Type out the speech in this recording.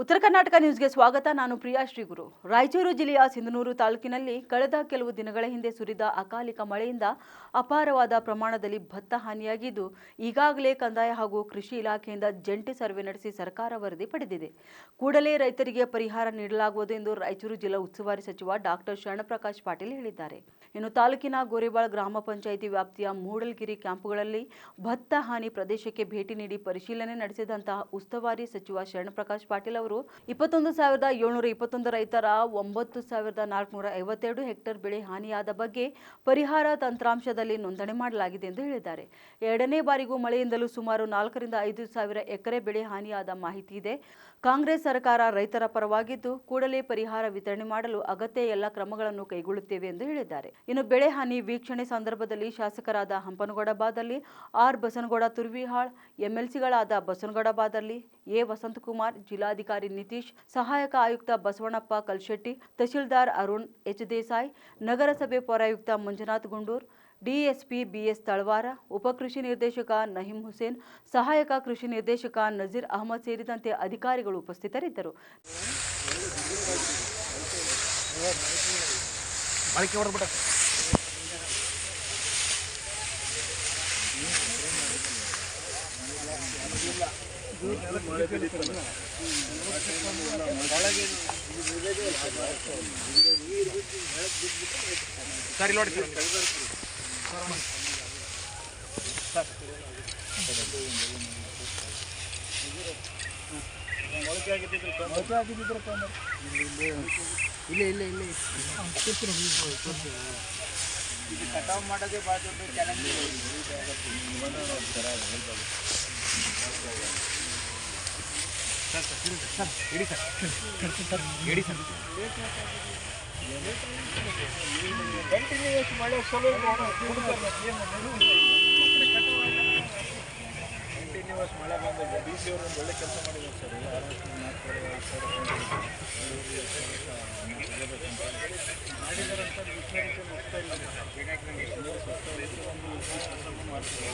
ಉತ್ತರ ಕರ್ನಾಟಕ ನ್ಯೂಸ್ಗೆ ಸ್ವಾಗತ. ನಾನು ಪ್ರಿಯಾ ಶ್ರೀಗುರು. ರಾಯಚೂರು ಜಿಲ್ಲೆಯ ಸಿಂಧನೂರು ತಾಲೂಕಿನಲ್ಲಿ ಕಳೆದ ಕೆಲವು ದಿನಗಳ ಹಿಂದೆ ಸುರಿದ ಅಕಾಲಿಕ ಮಳೆಯಿಂದ ಅಪಾರವಾದ ಪ್ರಮಾಣದಲ್ಲಿ ಭತ್ತ ಹಾನಿಯಾಗಿದ್ದು, ಈಗಾಗಲೇ ಕಂದಾಯ ಹಾಗೂ ಕೃಷಿ ಇಲಾಖೆಯಿಂದ ಜಂಟಿ ಸರ್ವೆ ನಡೆಸಿ ಸರ್ಕಾರ ವರದಿ ಪಡೆದಿದೆ. ಕೂಡಲೇ ರೈತರಿಗೆ ಪರಿಹಾರ ನೀಡಲಾಗುವುದು ಎಂದು ರಾಯಚೂರು ಜಿಲ್ಲಾ ಉಸ್ತುವಾರಿ ಸಚಿವ ಡಾಕ್ಟರ್ ಶರಣಪ್ರಕಾಶ್ ಪಾಟೀಲ್ ಹೇಳಿದ್ದಾರೆ. ಇನ್ನು ತಾಲೂಕಿನ ಗೋರೆಬಾಳ್ ಗ್ರಾಮ ಪಂಚಾಯಿತಿ ವ್ಯಾಪ್ತಿಯ ಮೂಡಲ್ಗಿರಿ ಕ್ಯಾಂಪುಗಳಲ್ಲಿ ಭತ್ತ ಹಾನಿ ಪ್ರದೇಶಕ್ಕೆ ಭೇಟಿ ನೀಡಿ ಪರಿಶೀಲನೆ ನಡೆಸಿದಂತಹ ಉಸ್ತುವಾರಿ ಸಚಿವ ಶರಣಪ್ರಕಾಶ್ ಪಾಟೀಲ್ ಅವರು 21,721 ರೈತರ 9,452 ಹೆಕ್ಟೇರ್ ಬೆಳೆ ಹಾನಿಯಾದ ಬಗ್ಗೆ ಪರಿಹಾರ ತಂತ್ರಾಂಶದಲ್ಲಿ ನೋಂದಣಿ ಮಾಡಲಾಗಿದೆ ಎಂದು ಹೇಳಿದ್ದಾರೆ. ಎರಡನೇ ಬಾರಿಗೂ ಮಳೆಯಿಂದಲೂ ಸುಮಾರು 4 ರಿಂದ 5 ಸಾವಿರ ಎಕರೆ ಬೆಳೆ ಹಾನಿಯಾದ ಮಾಹಿತಿ ಇದೆ. ಕಾಂಗ್ರೆಸ್ ಸರ್ಕಾರ ರೈತರ ಪರವಾಗಿದ್ದು, ಕೂಡಲೇ ಪರಿಹಾರ ವಿತರಣೆ ಮಾಡಲು ಅಗತ್ಯ ಎಲ್ಲ ಕ್ರಮಗಳನ್ನು ಕೈಗೊಳ್ಳುತ್ತೇವೆ ಎಂದು ಹೇಳಿದ್ದಾರೆ. ಇನ್ನು ಬೆಳೆ ಹಾನಿ ವೀಕ್ಷಣೆ ಸಂದರ್ಭದಲ್ಲಿ ಶಾಸಕರಾದ ಹಂಪನಗೌಡ ಬಾದರ್ಲಿ, ಆರ್ ಬಸನಗೌಡ ತುರ್ವಿಹಾಳ್, ಎಂಎಲ್ಸಿಗಳಾದ ಬಸನಗೌಡ ಬಾದರ್ಲಿ, ಎ ವಸಂತಕುಮಾರ್, ಜಿಲ್ಲಾಧಿಕಾರಿ ನಿತೀಶ್, ಸಹಾಯಕ ಆಯುಕ್ತ ಬಸವಣ್ಣಪ್ಪ ಕಲ್ಶೆಟ್ಟಿ, ತಹಶೀಲ್ದಾರ್ ಅರುಣ್ ಎಚ್ ದೇಸಾಯಿ, ನಗರಸಭೆ ಪೌರಾಯುಕ್ತ ಮಂಜುನಾಥ್ ಗುಂಡೂರ್, ಡಿಎಸ್ಪಿ ಬಿಎಸ್ ತಳವಾರ, ಉಪಕೃಷಿ ನಿರ್ದೇಶಕ ನಹೀಂ ಹುಸೇನ್, ಸಹಾಯಕ ಕೃಷಿ ನಿರ್ದೇಶಕ ನಜೀರ್ ಅಹಮದ್ ಸೇರಿದಂತೆ ಅಧಿಕಾರಿಗಳು ಉಪಸ್ಥಿತರಿದ್ದರು. ಕಟಾವ್ ಮಾಡೋದೇ ಭಾಳ ದೊಡ್ಡ ಚಾಲೆಂಜ್ ಇದೆ. ಕಂಟಿನ್ಯೂಸ್ ಮಳೆ ಕಂಟಿನ್ಯೂಸ್ ಮಳೆ ಬಂದು ಡಿ ಸಿ ಅವರು ಒಂದು ಒಳ್ಳೆ ಕೆಲಸ ಮಾಡಿದ್ದಾರೆ ಸರ್. ಮಾಡಿದಾರಂತ ವಿಚಾರಿಸಿ ಹೋಗ್ತಾ ಇಲ್ಲ ಮಾಡ್ತಾರೆ.